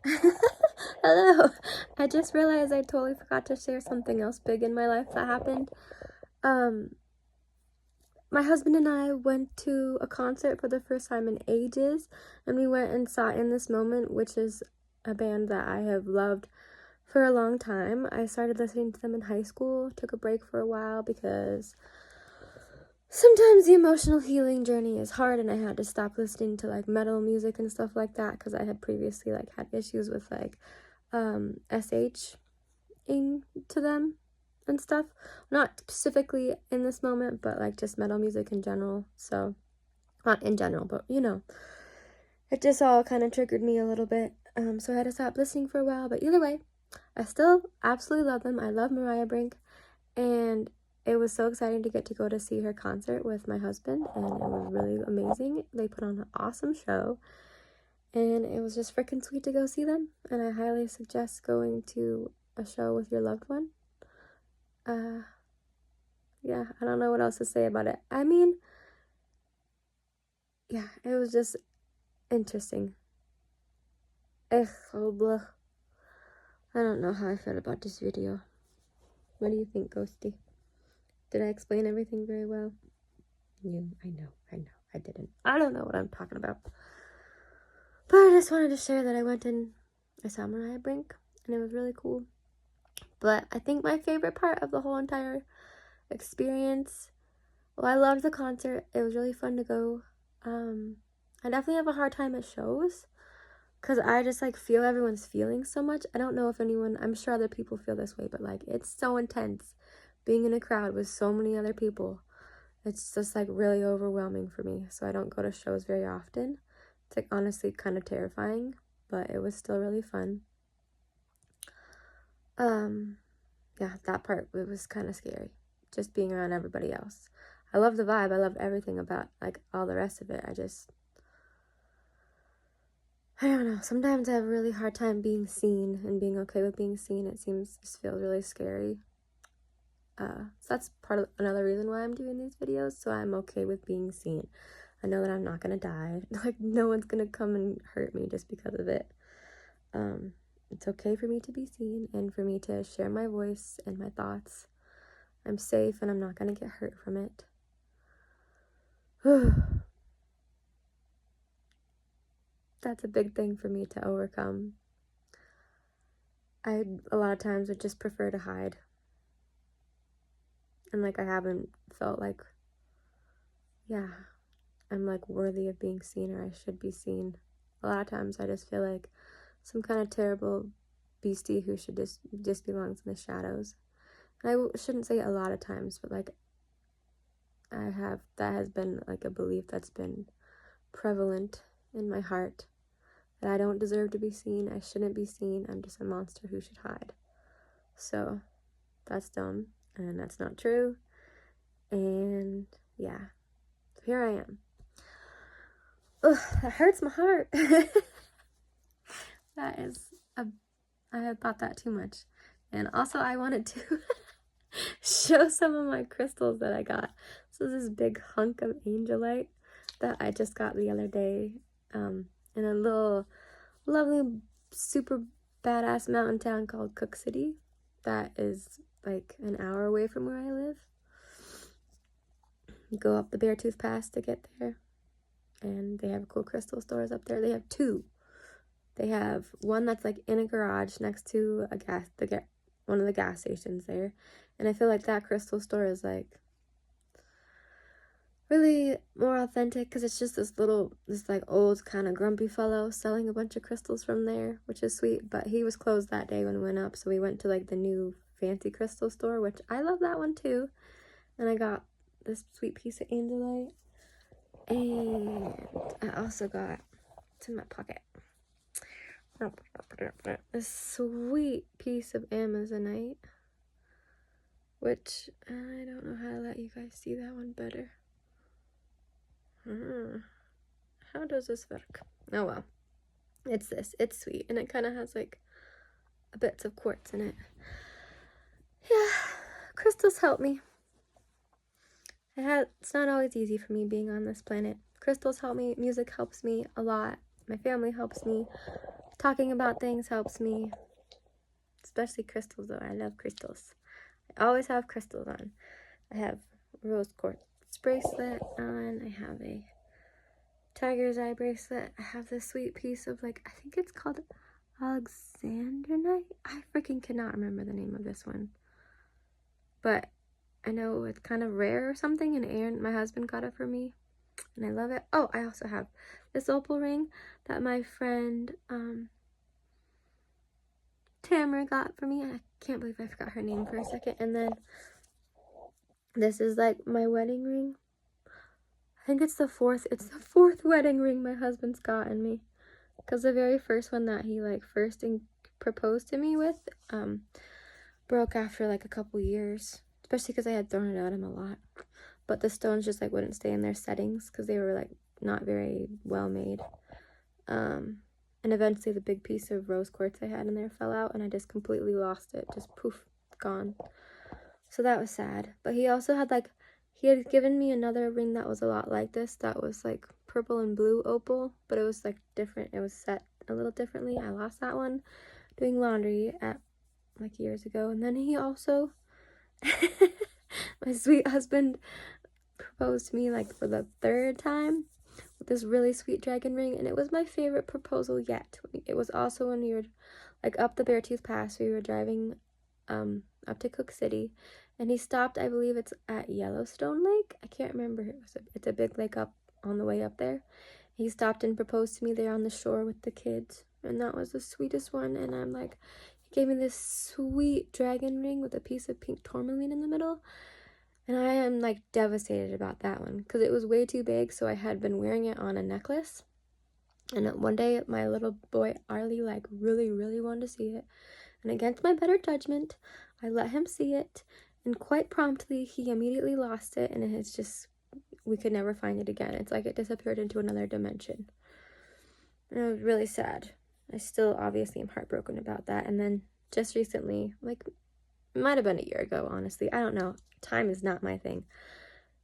Hello. I just realized I totally forgot to share something else big in my life that happened. Um, my husband and I went to a concert for the first time in ages, and we went and saw In This Moment, which is a band that I have loved for a long time. I started listening to them in high school, took a break for a while because sometimes the emotional healing journey is hard, and I had to stop listening to like metal music and stuff like that because I had previously like had issues with like SH into them and stuff. Not specifically In This Moment, but like just metal music in general. So, not in general, but you know, it just all kind of triggered me a little bit. So I had to stop listening for a while. But either way, I still absolutely love them. I love Mariah Brink, and it was so exciting to get to go to see her concert with my husband, and it was really amazing. They put on an awesome show, and it was just freaking sweet to go see them, and I highly suggest going to a show with your loved one. Yeah, I don't know what else to say about it. I mean, yeah, it was just interesting. Ugh, oh, blah. I don't know how I feel about this video. What do you think, Ghosty? Did I explain everything very well? Yeah, I know, I didn't. I don't know what I'm talking about. But I just wanted to share that I went and I saw Mariah Brink, and it was really cool. But I think my favorite part of the whole entire experience, well, I loved the concert. It was really fun to go. I definitely have a hard time at shows because I just like feel everyone's feelings so much. I don't know if anyone, I'm sure other people feel this way, but like it's so intense being in a crowd with so many other people. It's just like really overwhelming for me. So I don't go to shows very often. It's like honestly kind of terrifying, but it was still really fun. Yeah, that part, it was kind of scary, just being around everybody else. I love the vibe. I love everything about like all the rest of it. I don't know. Sometimes I have a really hard time being seen and being okay with being seen. It just feels really scary. So that's part of another reason why I'm doing these videos, so I'm okay with being seen. I know that I'm not gonna die. Like, no one's gonna come and hurt me just because of it. It's okay for me to be seen and for me to share my voice and my thoughts. I'm safe and I'm not gonna get hurt from it. That's a big thing for me to overcome. I, a lot of times, would just prefer to hide. And, like, I haven't felt like, yeah, I'm, like, worthy of being seen or I should be seen. A lot of times I just feel like some kind of terrible beastie who should just belongs in the shadows. And I shouldn't say a lot of times, but, like, that has been, like, a belief that's been prevalent in my heart. That I don't deserve to be seen, I shouldn't be seen, I'm just a monster who should hide. So, that's dumb, and that's not true, and yeah, here I am. Ugh, that hurts my heart. I have thought that too much. And also, I wanted to show some of my crystals that I got. So this big hunk of angelite that I just got the other day, in a little lovely, super badass mountain town called Cook City. That is like an hour away from where I live. You go up the Beartooth Pass to get there, and they have cool crystal stores up there. They have two. They have one that's like in a garage next to one of the gas stations there, and I feel like that crystal store is like really more authentic because it's just this like old kind of grumpy fellow selling a bunch of crystals from there, which is sweet. But he was closed that day when we went up, so we went to like the new fancy crystal store, which I love that one too. And I got this sweet piece of angelite, and I also got, it's in my pocket, a sweet piece of amazonite, which I don't know how to let you guys see that one better. How does this work? Oh well, it's sweet, and it kind of has like bits of quartz in it. Yeah, crystals help me. It's not always easy for me being on this planet. Crystals help me, music helps me a lot, my family helps me, talking about things helps me, especially crystals though. I love crystals. I always have crystals on. I have rose quartz bracelet on. I have a tiger's eye bracelet. I have this sweet piece of like, I think it's called Alexandronite. I freaking cannot remember the name of this one, but I know it's kind of rare or something, and Aaron, my husband, got it for me, and I love it. Oh, I also have this opal ring that my friend Tamara got for me. I can't believe I forgot her name for a second. And then this is like my wedding ring. I think it's the fourth wedding ring my husband's gotten me, because the very first one that he like first proposed to me with broke after like a couple years, especially because I had thrown it at him a lot. But the stones just like wouldn't stay in their settings because they were like not very well made. And eventually the big piece of rose quartz I had in there fell out, and I just completely lost it. Just poof, gone. So that was sad. But he also had like, he had given me another ring that was a lot like this, that was like purple and blue opal, but it was like different. It was set a little differently. I lost that one doing laundry at like years ago. And then he also, my sweet husband, proposed to me like for the third time with this really sweet dragon ring, and it was my favorite proposal yet. It was also when we were like up the Beartooth Pass. We were driving up to Cook City, and he stopped, I believe it's at Yellowstone Lake. I can't remember. It's a big lake up on the way up there. He stopped and proposed to me there on the shore with the kids, and that was the sweetest one. And I'm like, he gave me this sweet dragon ring with a piece of pink tourmaline in the middle. And I am like devastated about that one because it was way too big, so I had been wearing it on a necklace. And one day my little boy Arlie like really wanted to see it. And against my better judgment, I let him see it. And quite promptly, he immediately lost it. And it's just, we could never find it again. It's like it disappeared into another dimension. And it was really sad. I still obviously am heartbroken about that. And then just recently, like, it might have been a year ago, honestly. I don't know. Time is not my thing.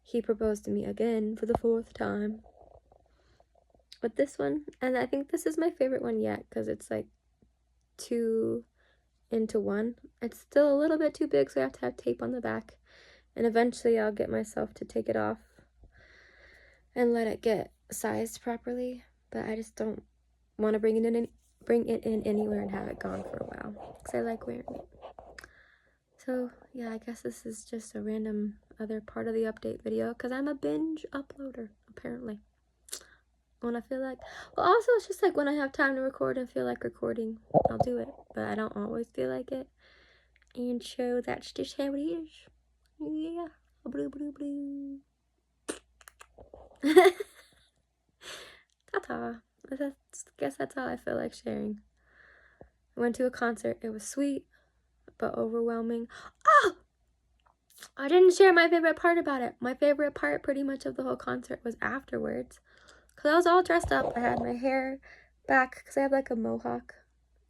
He proposed to me again for the 4th time with this one. And I think this is my favorite one yet because it's like 2 into 1. It's still a little bit too big, so I have to have tape on the back. And eventually I'll get myself to take it off and let it get sized properly. But I just don't want to bring it in anywhere and have it gone for a while because I like wearing it. So, yeah, I guess this is just a random other part of the update video because I'm a binge uploader, apparently. When I feel like, well, also, it's just like when I have time to record and feel like recording, I'll do it. But I don't always feel like it. And so that's just how it is. Yeah. Blue, blue, blue. Ta-ta. I guess that's all I feel like sharing. I went to a concert. It was sweet, but overwhelming. Oh! I didn't share my favorite part about it. My favorite part pretty much of the whole concert was afterwards. Because I was all dressed up. I had my hair back because I have like a mohawk.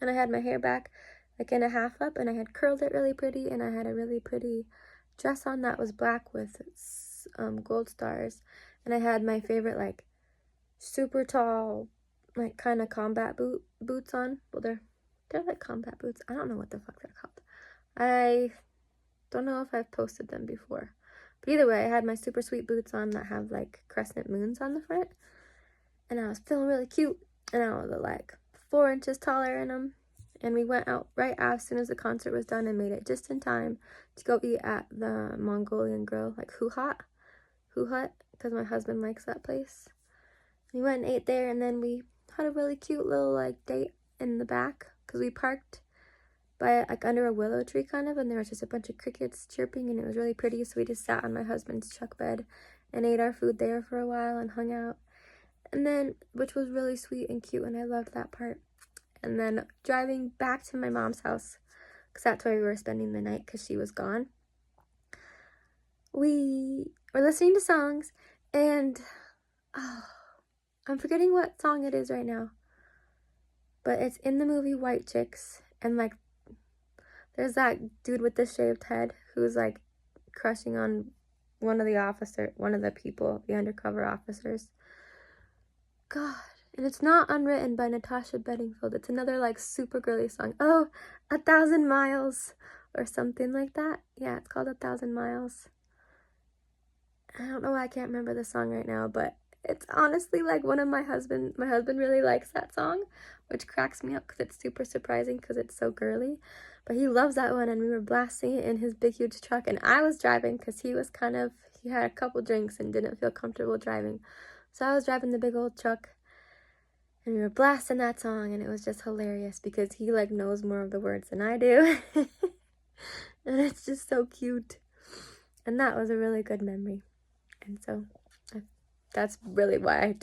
And I had my hair back like in a half up. And I had curled it really pretty. And I had a really pretty dress on that was black with gold stars. And I had my favorite like super tall like kind of combat boots on. Well, they're like combat boots. I don't know what the fuck they're called. I don't know if I've posted them before. But either way, I had my super sweet boots on that have like crescent moons on the front. And I was feeling really cute. And I was like 4 inches taller in them. And we went out right as soon as the concert was done and made it just in time to go eat at the Mongolian grill, like Hoo Hut, because my husband likes that place. We went and ate there, and then we had a really cute little like date in the back because we parked by like under a willow tree kind of, and there was just a bunch of crickets chirping, and it was really pretty. So we just sat on my husband's truck bed and ate our food there for a while and hung out, and then which was really sweet and cute, and I loved that part. And then driving back to my mom's house, because that's where we were spending the night because she was gone, we were listening to songs, and I'm forgetting what song it is right now, but it's in the movie White Chicks, and like there's that dude with the shaved head who's like crushing on one of the people, the undercover officers. God, And it's not Unwritten by Natasha Bedingfield. It's another like super girly song. Oh, 1,000 Miles or something like that. Yeah, it's called 1,000 Miles. I don't know why I can't remember the song right now, but it's honestly like one of my husband really likes that song, which cracks me up because it's super surprising because it's so girly. But he loves that one, and we were blasting it in his big huge truck, and I was driving because he had a couple drinks and didn't feel comfortable driving. So I was driving the big old truck, and we were blasting that song, and it was just hilarious because he like knows more of the words than I do. And it's just so cute. And that was a really good memory. And so that's really why I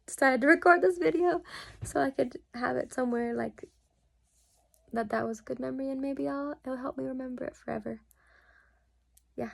decided to record this video, so I could have it somewhere like that was a good memory, and maybe it'll help me remember it forever. Yeah.